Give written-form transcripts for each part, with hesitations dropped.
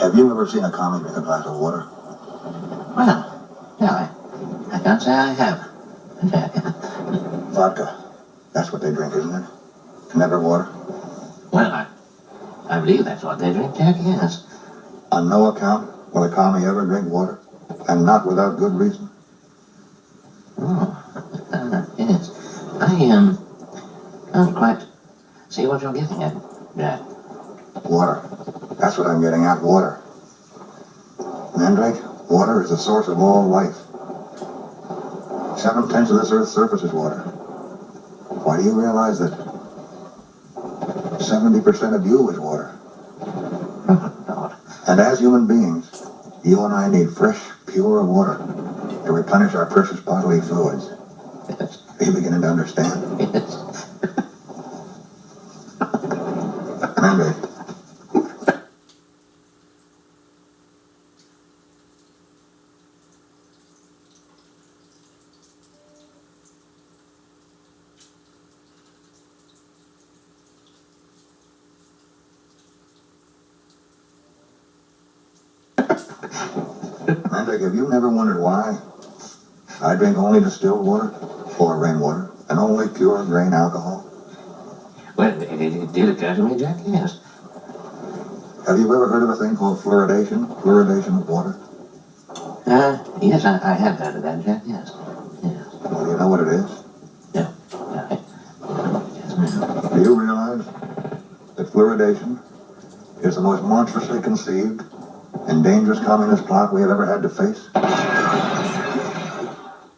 Have you ever seen a commie drink a glass of water? Well, yeah, I can't say I have. Vodka. That's what they drink, isn't it? Never water? Well, I believe that's what they drink, Jack, yes. On no account will a commie ever drink water, and not without good reason. Oh, yes. I don't quite see what you're getting at, Jack. Water. That's what I'm getting at, water. Mandrake, water is the source of all life. 7/10 of this Earth's surface is water. Why do you realize that 70% of you is water? Oh, God. And as human beings, you and I need fresh, pure water to replenish our precious bodily fluids. Yes. Are you beginning to understand? Yes. Mandrake. Mandrake, have you never wondered why I drink only distilled water or rainwater and only pure grain alcohol? Well, it did occur to me, Jack, yes. Have you ever heard of a thing called fluoridation? Fluoridation of water? Yes, I have heard of that, Jack, yes. Yes. Well, do you know what it is? Yeah. Yes, ma'am. Do you realize that fluoridation is the most monstrously conceived and dangerous communist plot we have ever had to face?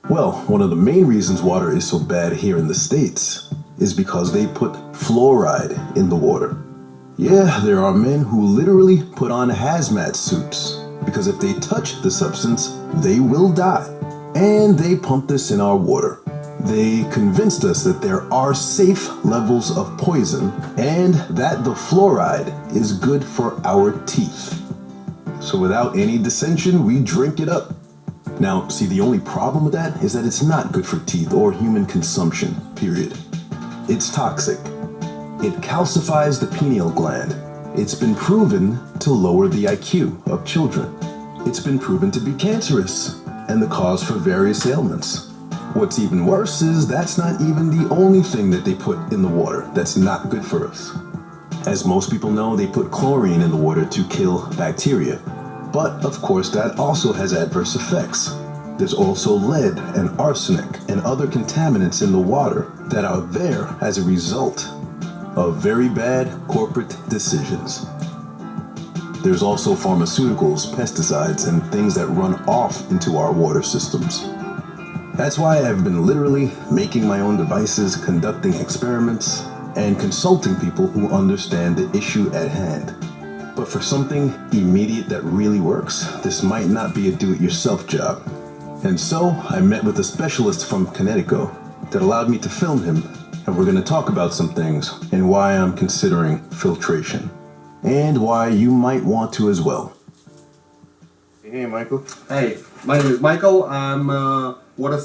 Well, one of the main reasons water is so bad here in the States is because they put fluoride in the water. Yeah, there are men who literally put on hazmat suits because if they touch the substance, they will die. And they pump this in our water. They convinced us that there are safe levels of poison and that the fluoride is good for our teeth. So without any dissension, we drink it up. Now, see, the only problem with that is that it's not good for teeth or human consumption, period. It's toxic. It calcifies the pineal gland. It's been proven to lower the IQ of children. It's been proven to be cancerous and the cause for various ailments. What's even worse is that's not even the only thing that they put in the water that's not good for us. As most people know, they put chlorine in the water to kill bacteria. But of course, that also has adverse effects. There's also lead and arsenic and other contaminants in the water that are there as a result of very bad corporate decisions. There's also pharmaceuticals, pesticides, and things that run off into our water systems. That's why I've been literally making my own devices, conducting experiments, and consulting people who understand the issue at hand. But for something immediate that really works, this might not be a do-it-yourself job. And so I met with a specialist from Connecticut that allowed me to film him, and we're going to talk about some things and why I'm considering filtration, and why you might want to as well. Hey, Michael. Hey, my name is Michael. I'm a water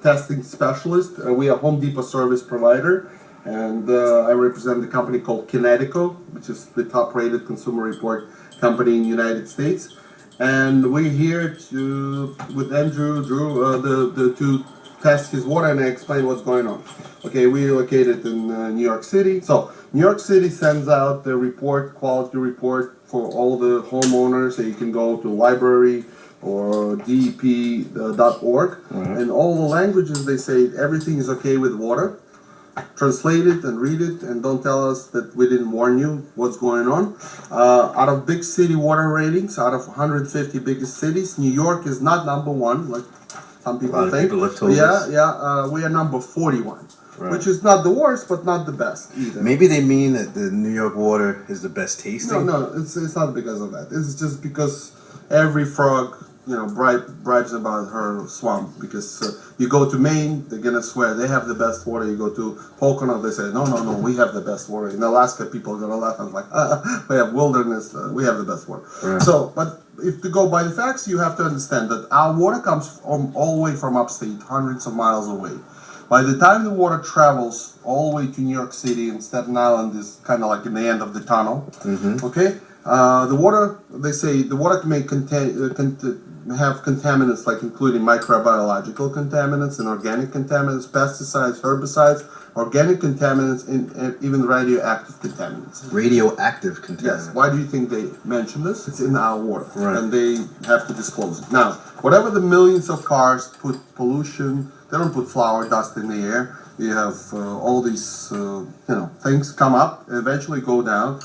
testing specialist. We are Home Depot service provider, and I represent the company called Kinetico, which is the top-rated consumer report company in the United States. And we're here with Andrew, Drew, to test his water and explain what's going on. Okay, we're located in New York City. So New York City sends out the report, quality report for all the homeowners. So you can go to library or DEP.org, and all the languages they say everything is okay with water. Translate it and read it, and don't tell us that we didn't warn you what's going on. Out of big city water ratings, out of 150 biggest cities, New York is not number one, like some people think. We are number 41, which is not the worst, but not the best either. Maybe they mean that the New York water is the best tasting? No, it's not because of that. It's just because every frog, bribes about her swamp, because you go to Maine, they're gonna swear they have the best water. You go to Pocono, they say no, we have the best water. In Alaska, people are gonna laugh and like, we have wilderness, we have the best water. Right. So, but if to go by the facts, you have to understand that our water comes all the way from upstate, hundreds of miles away. By the time the water travels all the way to New York City, and Staten Island is kind of like in the end of the tunnel, okay? The water they say the water may have contaminants like including microbiological contaminants and organic contaminants, pesticides, herbicides, organic contaminants, and even radioactive contaminants. Radioactive contaminants. Yes. Why do you think they mention this? It's in our water, Right. and they have to disclose it. Now, whatever the millions of cars put pollution, they don't put flour dust in the air. You have all these, things come up, eventually go down.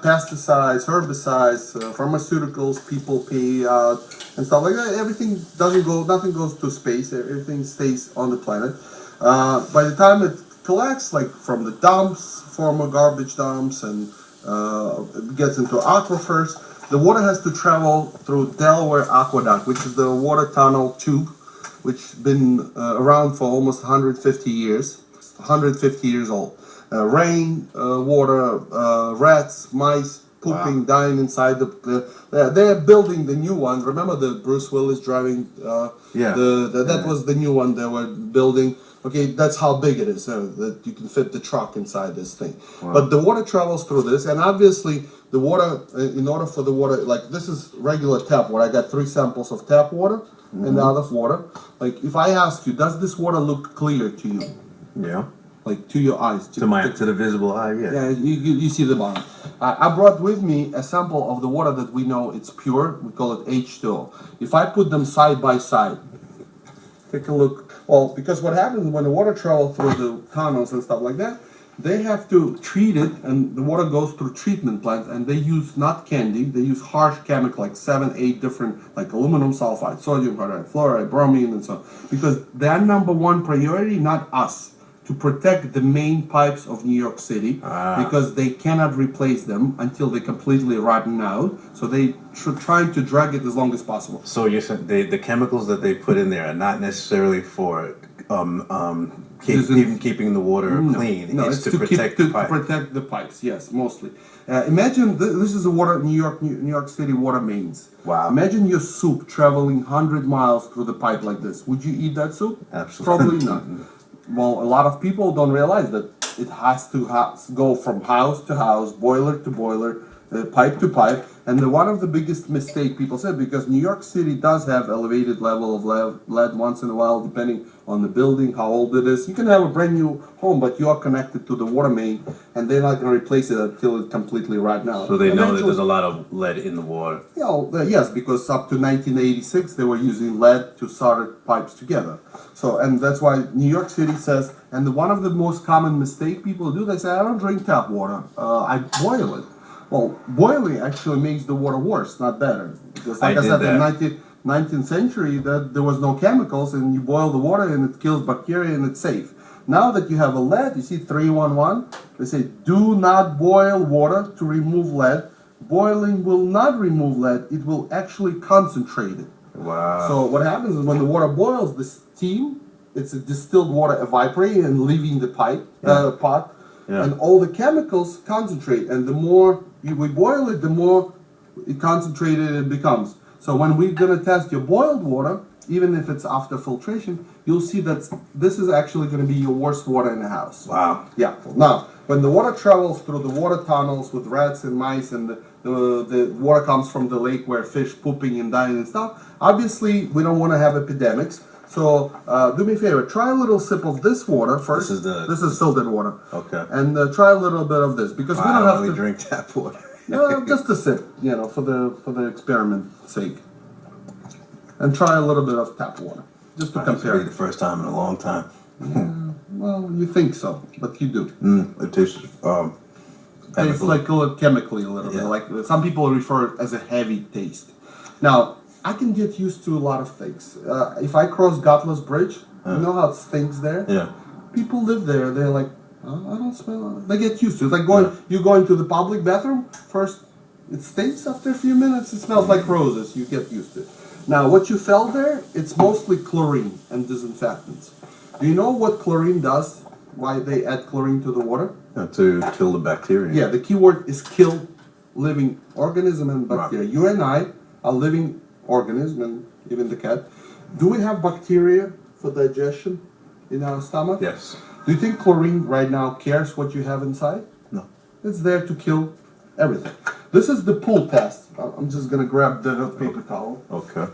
Pesticides, herbicides, pharmaceuticals, people pay out, and stuff like that. Everything nothing goes to space. Everything stays on the planet. By the time it collects, like from the dumps, former garbage dumps, and gets into aquifers, the water has to travel through Delaware Aqueduct, which is the water tunnel tube, which has been around for almost 150 years, 150 years old. Rain, water, rats, mice, pooping, dying inside they're building the new one. Remember the Bruce Willis driving? That was the new one they were building. Okay, that's how big it is, that you can fit the truck inside this thing. Wow. But the water travels through this, and obviously the water, in order for the water, like this is regular tap water. I got 3 samples of tap water and the other water. Like if I ask you, does this water look clear to you? Yeah. Like to your eyes? To the visible eye, yeah. Yeah, you see the bottom. I brought with me a sample of the water that we know it's pure. We call it H2O. If I put them side by side, take a look. Well, because what happens when the water travels through the tunnels and stuff like that, they have to treat it, and the water goes through treatment plants, and they use not candy, they use harsh chemical, like 7, 8 different, like aluminum sulfide, sodium chloride, fluoride, bromine, and so on. Because their number one priority, not us, to protect the main pipes of New York City, because they cannot replace them until they completely rotten out. So they trying to drag it as long as possible. So you're saying the chemicals that they put in there are not necessarily for keeping the water clean. No, it's to protect the pipe. To protect the pipes. Yes, mostly. Imagine this is a water New York City water mains. Wow. Imagine your soup traveling 100 miles through the pipe like this. Would you eat that soup? Absolutely. Probably not. Well, a lot of people don't realize that it has to go from house to house, boiler to boiler, pipe to pipe. And one of the biggest mistake people said, because New York City does have elevated level of lead once in a while, depending on the building, how old it is. You can have a brand new home, but you are connected to the water main, and they're not going to replace it until it completely rotten out. So they know that there's a lot of lead in the water. Yes, because up to 1986 they were using lead to solder pipes together. So, and that's why New York City says, and one of the most common mistake people do, they say, I don't drink tap water, I boil it. Well, boiling actually makes the water worse, not better. Because like I said, in the 19th century, there was no chemicals, and you boil the water and it kills bacteria and it's safe. Now that you have a lead, you see 311, they say, do not boil water to remove lead. Boiling will not remove lead, it will actually concentrate it. Wow. So what happens is when the water boils, the steam, it's a distilled water evaporating and leaving the pot. Yeah. And all the chemicals concentrate, and the more we boil it, the more concentrated it becomes. So when we're gonna test your boiled water, even if it's after filtration, you'll see that this is actually gonna be your worst water in the house. Wow. Yeah. Now, when the water travels through the water tunnels with rats and mice, and the water comes from the lake where fish pooping and dying and stuff, obviously we don't want to have epidemics. So do me a favor, try a little sip of this water first. This is filtered water. Okay. And try a little bit of this, because we don't I have don't to really drink tap water. no, just a sip, for the experiment sake. And try a little bit of tap water, just to This will compare. be the first time in a long time. Well, you think so, but you do. It tastes Tastes like chemically a little bit. Yeah. Like some people refer it as a heavy taste. Now, I can get used to a lot of things. If I cross Gutless Bridge, you know how it stinks there? Yeah. People live there, they're like, oh, I don't smell it. They get used to it. It's like you go into the public bathroom, first it stinks, after a few minutes it smells like roses, you get used to it. Now, what you felt there, it's mostly chlorine and disinfectants. Do you know what chlorine does? Why they add chlorine to the water? To kill the bacteria. Yeah, the key word is kill living organism and bacteria. You and I are living organism, and even the cat. Do we have bacteria for digestion in our stomach? Yes. Do you think chlorine right now cares what you have inside? No. It's there to kill everything. This is the pool test. I'm just gonna grab the paper towel. Okay.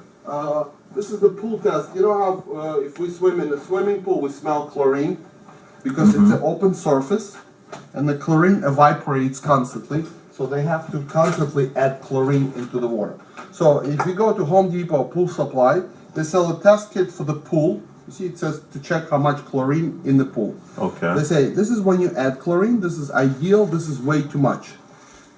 This is the pool test. You know how if we swim in a swimming pool, we smell chlorine because it's an open surface, and the chlorine evaporates constantly. So they have to constantly add chlorine into the water. So if you go to Home Depot Pool Supply, they sell a test kit for the pool. You see, it says to check how much chlorine in the pool. Okay. They say this is when you add chlorine. This is ideal. This is way too much.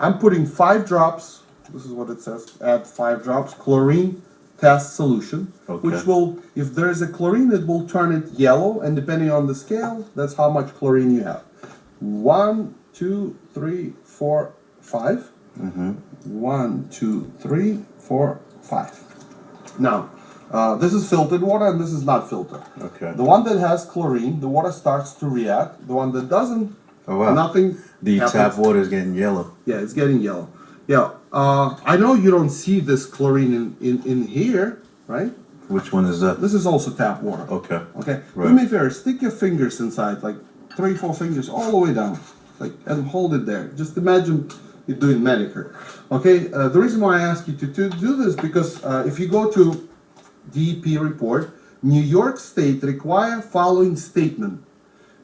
I'm putting 5 drops. This is what it says. Add 5 drops chlorine test solution, Okay. which will, if there is a chlorine, it will turn it yellow, and depending on the scale, that's how much chlorine you have. 1, 2, 3, 4, 5. 1, 2, 3, 4, 5. Now, this is filtered water, and this is not filtered. Okay. The one that has chlorine, the water starts to react. The one that doesn't, Oh wow. nothing. The happens. tap water is getting yellow. Yeah, it's getting yellow. Yeah, I know you don't see this chlorine in here, right? Which one is that? This is also tap water. Okay. Okay. Right. Do me a favor, stick your fingers inside, like 3, 4 fingers all the way down, like, and hold it there. Just imagine you're doing manicure. Okay. The reason why I ask you to do this because if you go to DEP report, New York State require following statement.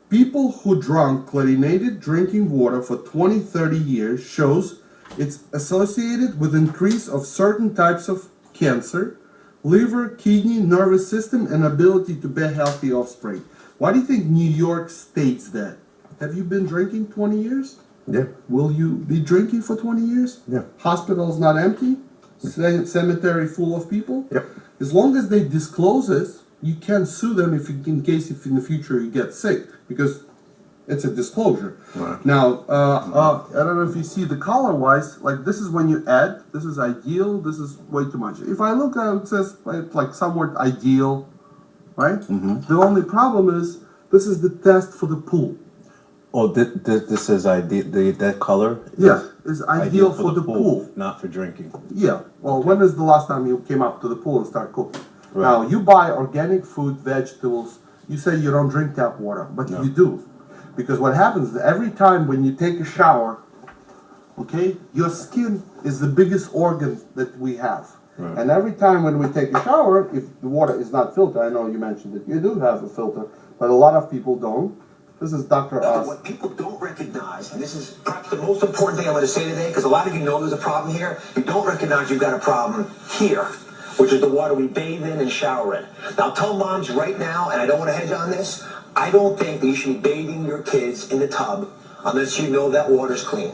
People who drank chlorinated drinking water for 20, 30 years shows it's associated with increase of certain types of cancer, liver, kidney, nervous system, and ability to bear healthy offspring. Why do you think New York states that? Have you been drinking 20 years? Yeah. Will you be drinking for 20 years? Yeah. Hospitals not empty? Cemetery full of people? Yep. As long as they disclose it, you can sue them in case if in the future you get sick, because it's a disclosure. Right. Now, I don't know if you see the color wise, like this is when you add, this is ideal, this is way too much. If I look at it, it says like somewhat ideal, right? The only problem is this is the test for the pool. Oh, this is that color? Yeah, is ideal for the pool. Not for drinking. Yeah. Well, when is the last time you came up to the pool and start cooking? Right. Now, you buy organic food, vegetables. You say you don't drink tap water, but No. you do. Because what happens is every time when you take a shower, okay, your skin is the biggest organ that we have. Right. And every time when we take a shower, if the water is not filtered, I know you mentioned that you do have a filter, but a lot of people don't. This is Dr. Oz. What people don't recognize, and this is perhaps the most important thing I'm going to say today, because a lot of you know there's a problem here. You don't recognize you've got a problem here, which is the water we bathe in and shower in. Now, tell moms right now, and I don't want to hedge on this, I don't think that you should be bathing your kids in the tub unless you know that water's clean.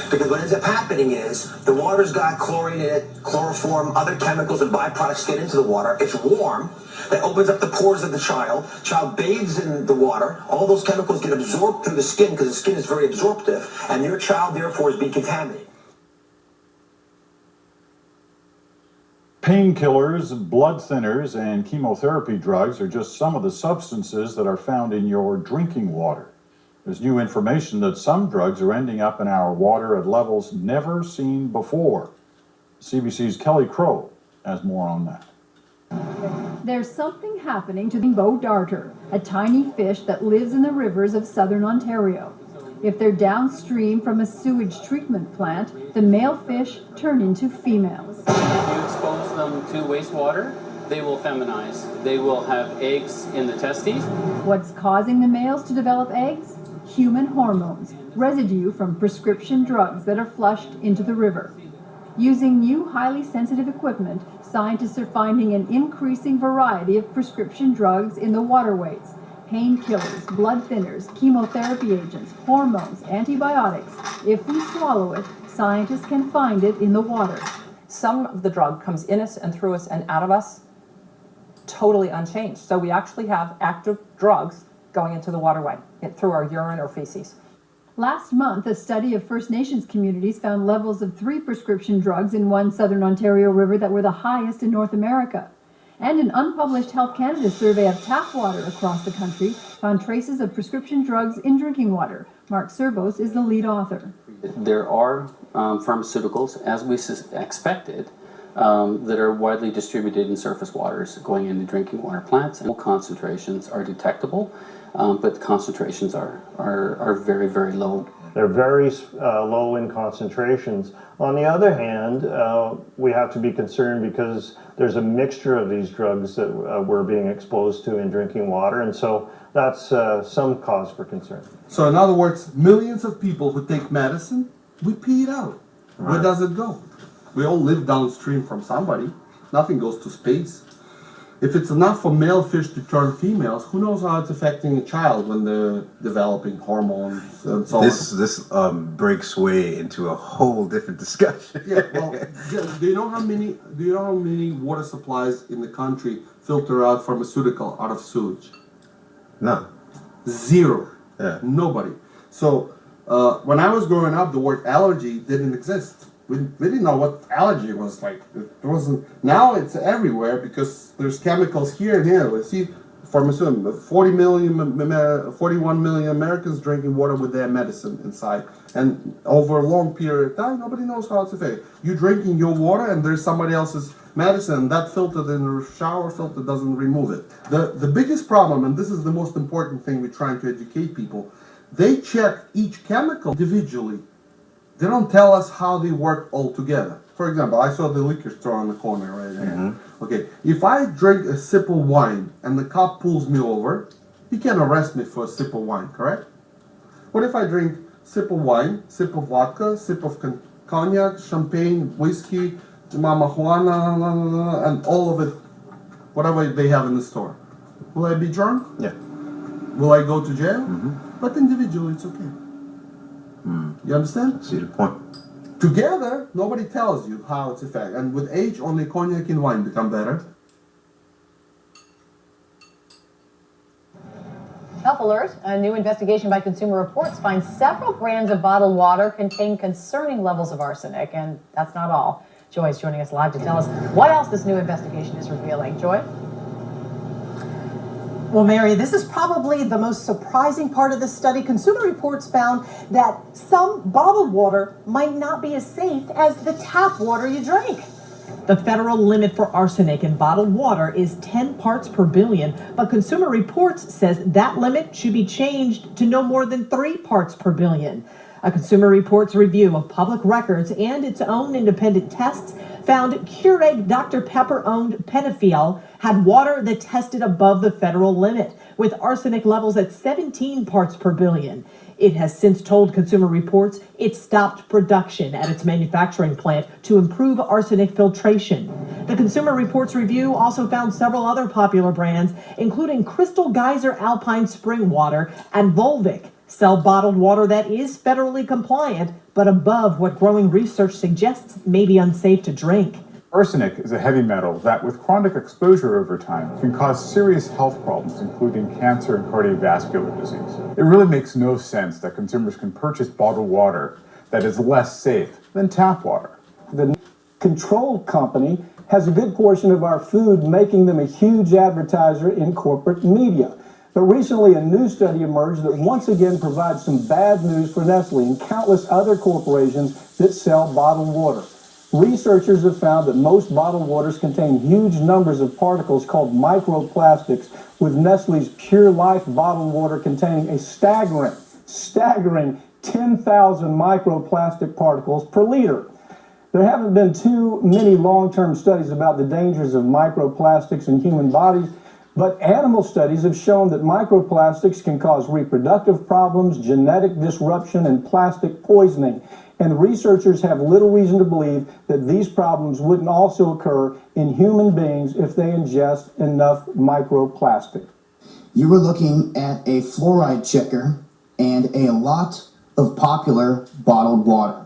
Because what ends up happening is the water's got chlorine in it, chloroform, other chemicals and byproducts get into the water. It's warm. That opens up the pores of the child. Child bathes in the water. All those chemicals get absorbed through the skin because the skin is very absorptive. And your child, therefore, is being contaminated. Painkillers, blood thinners, and chemotherapy drugs are just some of the substances that are found in your drinking water. There's new information that some drugs are ending up in our water at levels never seen before. CBC's Kelly Crow has more on that. There's something happening to the bow darter, a tiny fish that lives in the rivers of southern Ontario. If they're downstream from a sewage treatment plant, the male fish turn into females. If you expose them to wastewater, they will feminize. They will have eggs in the testes. What's causing the males to develop eggs? Human hormones, residue from prescription drugs that are flushed into the river. Using new highly sensitive equipment, scientists are finding an increasing variety of prescription drugs in the waterways. Painkillers, blood thinners, chemotherapy agents, hormones, antibiotics. If we swallow it, scientists can find it in the water. Some of the drug comes in us and through us and out of us totally unchanged. So we actually have active drugs going into the waterway through our urine or feces. Last month, a study of First Nations communities found levels of 3 prescription drugs in one southern Ontario river that were the highest in North America. And an unpublished Health Canada survey of tap water across the country found traces of prescription drugs in drinking water. Mark Servos is the lead author. There are pharmaceuticals, as we expected, that are widely distributed in surface waters going into drinking water plants. And concentrations are detectable, but concentrations are very, very low. They're very low in concentrations. On the other hand, we have to be concerned because there's a mixture of these drugs that we're being exposed to in drinking water, and so that's some cause for concern. So in other words, millions of people who take medicine, we pee it out. Where does it go? We all live downstream from somebody. Nothing goes to space. If it's enough for male fish to turn females, who knows how it's affecting a child when they're developing hormones and so on. This breaks way into a whole different discussion. Yeah, well, do you know how many water supplies in the country filter out pharmaceutical out of sewage? No. Zero. Yeah. Nobody. So when I was growing up, the word allergy didn't exist. We didn't know what allergy was like. It wasn't. Now it's everywhere because there's chemicals here and here. Let's see, pharmaceutical. 41 million Americans drinking water with their medicine inside, and over a long period of time, nobody knows how it's affected. You're drinking your water, and there's somebody else's medicine. That filter in the shower filter doesn't remove it. The biggest problem, and this is the most important thing we're trying to educate people, they check each chemical individually. They don't tell us how they work all together. For example, I saw the liquor store on the corner right there. Mm-hmm. Okay, if I drink a sip of wine and the cop pulls me over, he can arrest me for a sip of wine, correct? What if I drink sip of wine, sip of vodka, sip of cognac, champagne, whiskey, marijuana, and all of it, whatever they have in the store? Will I be drunk? Yeah. Will I go to jail? Mm-hmm. But individually, it's okay. You understand? See the point. Together, nobody tells you how it's affected. And with age, only cognac and wine become better. Health alert. A new investigation by Consumer Reports finds several brands of bottled water contain concerning levels of arsenic. And that's not all. Joy is joining us live to tell us what else this new investigation is revealing. Joy? Well, Mary, this is probably the most surprising part of this study. Consumer Reports found that some bottled water might not be as safe as the tap water you drink. The federal limit for arsenic in bottled water is 10 parts per billion, but Consumer Reports says that limit should be changed to no more than 3 parts per billion. A Consumer Reports review of public records and its own independent tests found Keurig Dr. Pepper-owned Penefiel had water that tested above the federal limit, with arsenic levels at 17 parts per billion. It has since told Consumer Reports it stopped production at its manufacturing plant to improve arsenic filtration. The Consumer Reports review also found several other popular brands, including Crystal Geyser Alpine Spring Water and Volvic, sell bottled water that is federally compliant, but above what growing research suggests may be unsafe to drink. Arsenic is a heavy metal that, with chronic exposure over time, can cause serious health problems, including cancer and cardiovascular disease. It really makes no sense that consumers can purchase bottled water that is less safe than tap water. The controlled company has a good portion of our food, making them a huge advertiser in corporate media. But recently, a new study emerged that once again provides some bad news for Nestle and countless other corporations that sell bottled water. Researchers have found that most bottled waters contain huge numbers of particles called microplastics, with Nestle's Pure Life bottled water containing a staggering 10,000 microplastic particles per liter. There haven't been too many long-term studies about the dangers of microplastics in human bodies, but animal studies have shown that microplastics can cause reproductive problems, genetic disruption, and plastic poisoning. And researchers have little reason to believe that these problems wouldn't also occur in human beings if they ingest enough microplastic. You were looking at a fluoride checker and a lot of popular bottled water.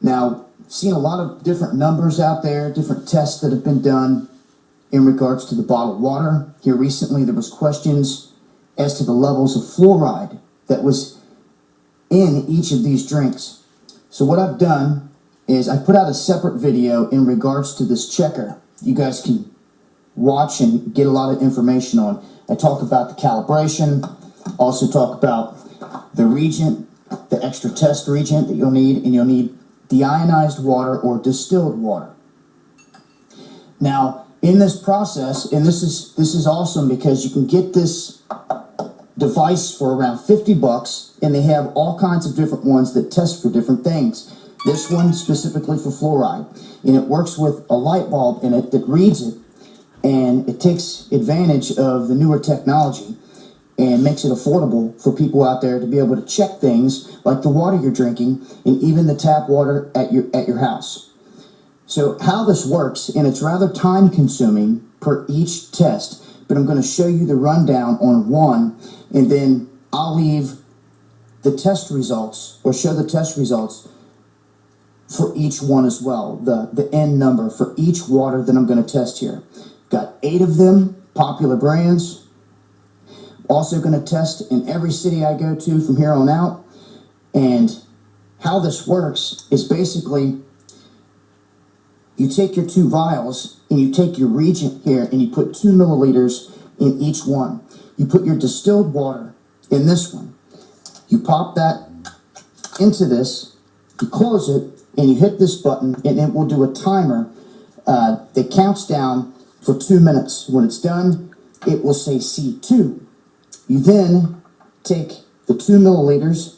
Now, I've seen a lot of different numbers out there, different tests that have been done in regards to the bottled water. Here recently there was questions as to the levels of fluoride that was in each of these drinks. So what I've done is I put out a separate video in regards to this checker you guys can watch and get a lot of information on. I talk about the calibration, also talk about the reagent, the extra test reagent that you'll need, and you'll need deionized water or distilled water. Now, in this process, and this is awesome because you can get this device for around 50 bucks, and they have all kinds of different ones that test for different things. This one specifically for fluoride, and it works with a light bulb in it that reads it, and it takes advantage of the newer technology and makes it affordable for people out there to be able to check things like the water you're drinking and even the tap water at your house. So how this works, and it's rather time consuming per each test, but I'm going to show you the rundown on one, and then I'll leave the test results, or show the test results for each one as well, the N number for each water that I'm going to test here. Got 8 of them, popular brands. Also going to test in every city I go to from here on out. And how this works is basically you take your 2 vials and you take your reagent here and you put 2 milliliters in each one. You put your distilled water in this one. You pop that into this, you close it, and you hit this button, and it will do a timer that counts down for 2 minutes. When it's done, it will say C2. You then take the 2 milliliters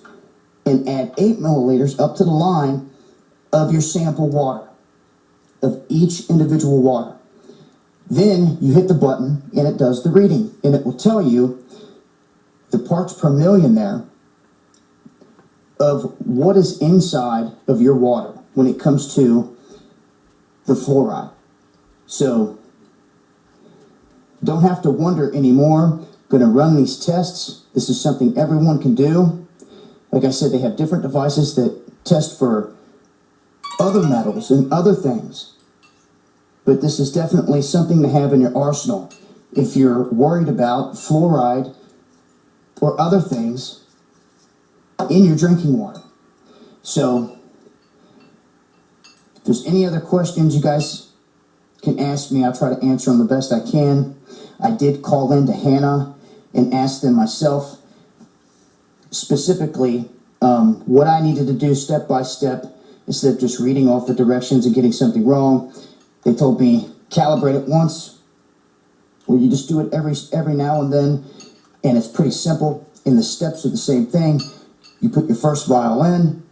and add 8 milliliters up to the line of your sample water, of each individual water. Then you hit the button and it does the reading, and it will tell you the parts per million there of what is inside of your water when it comes to the fluoride. So don't have to wonder anymore. Going to run these tests. This is something everyone can do. Like I said, they have different devices that test for other metals and other things. But this is definitely something to have in your arsenal if you're worried about fluoride or other things in your drinking water. So if there's any other questions you guys can ask me, I'll try to answer them the best I can. I did call in to Hannah and ask them myself specifically what I needed to do step by step instead of just reading off the directions and getting something wrong. They told me calibrate it once, or you just do it every now and then, and it's pretty simple, and the steps are the same thing. You put your first vial in,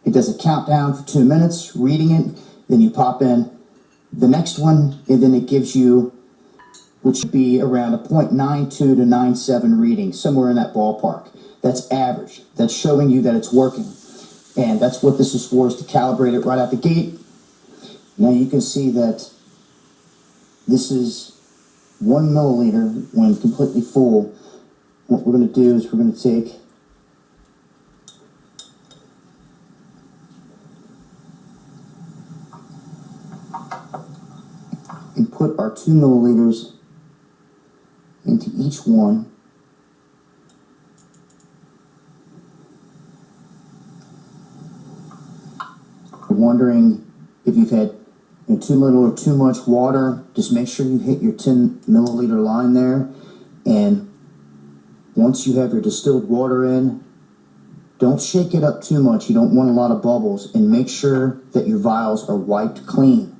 it does a countdown for 2 minutes, reading it, then you pop in the next one, and then it gives you, which should be around a 0.92 to 97 reading, somewhere in that ballpark. That's average. That's showing you that it's working. And that's what this is for, is to calibrate it right out the gate. Now you can see that this is 1 milliliter when completely full. What we're going to do is we're going to take and put our 2 milliliters into each one. You're wondering if you've had too little or too much water, just make sure you hit your 10 milliliter line there. And once you have your distilled water in, don't shake it up too much. You don't want a lot of bubbles, and make sure that your vials are wiped clean.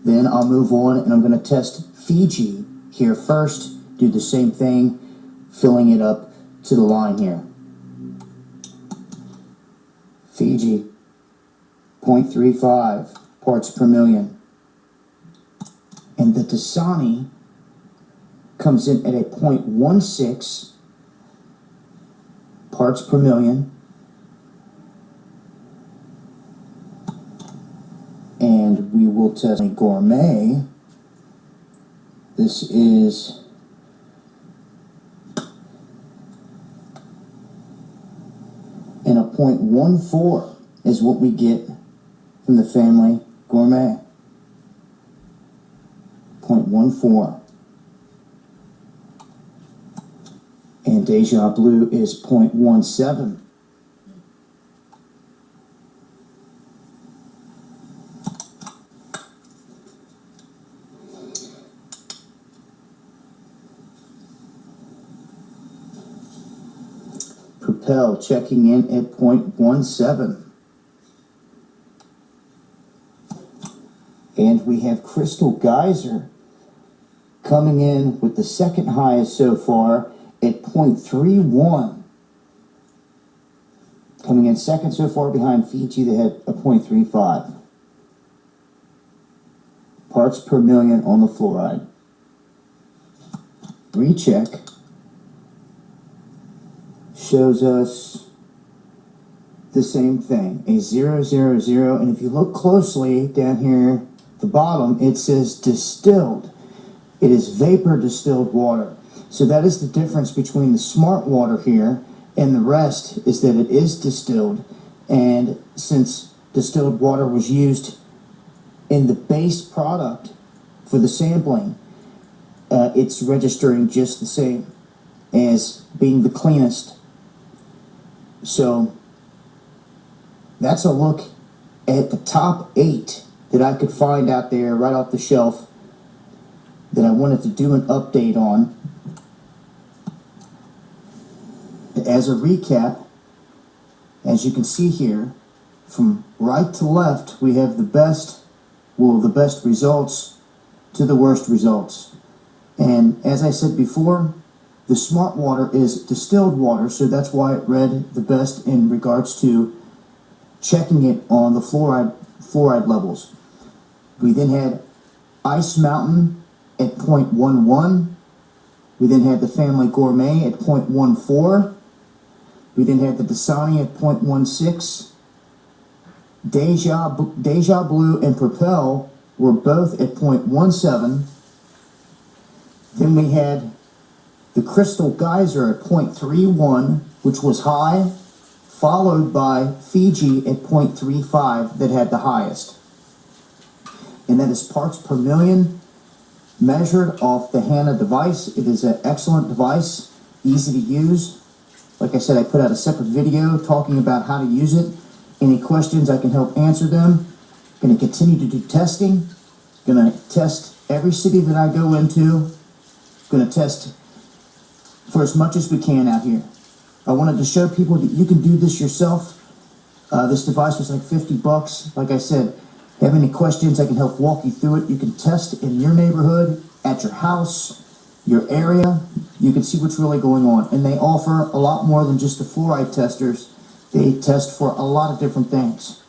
Then I'll move on and I'm going to test Fiji here first. Do the same thing, filling it up to the line here. Fiji, 0.35 parts per million. And the Dasani comes in at a 0.16 parts per million. And we will test a Gourmet. This is and a 0.14 is what we get from the family Gourmet. 0.14. And Deja Blue is 0.17. Propel checking in at 0.17. And we have Crystal Geyser coming in with the second highest so far at 0.31. Coming in second so far behind Fiji, they had a 0.35 parts per million on the fluoride. Recheck shows us the same thing, a 000, and if you look closely down here at the bottom, it says distilled. It is vapor distilled water. So that is the difference between the smart water here and the rest, is that it is distilled, and since distilled water was used in the base product for the sampling, it's registering just the same as being the cleanest. So that's a look at the top 8 that I could find out there right off the shelf that I wanted to do an update on. As a recap, as you can see here, from right to left, we have the best results to the worst results. And as I said before, the smart water is distilled water, so that's why it read the best in regards to checking it on the fluoride levels. We then had Ice Mountain at 0.11. We then had the Family Gourmet at 0.14. We then had the Dasani at 0.16. Deja Blue and Propel were both at 0.17. Then we had the Crystal Geyser at 0.31, which was high, followed by Fiji at 0.35 that had the highest. And that is parts per million measured off the Hanna device. It is an excellent device, easy to use. Like I said, I put out a separate video talking about how to use it. Any questions, I can help answer them. Going to continue to do testing. Going to test every city that I go into. Going to test for as much as we can out here. I wanted to show people that you can do this yourself. This device was like $50. Like I said, have any questions, I can help walk you through it. You can test in your neighborhood, at your house, your area. You can see what's really going on. And they offer a lot more than just the fluoride testers. They test for a lot of different things.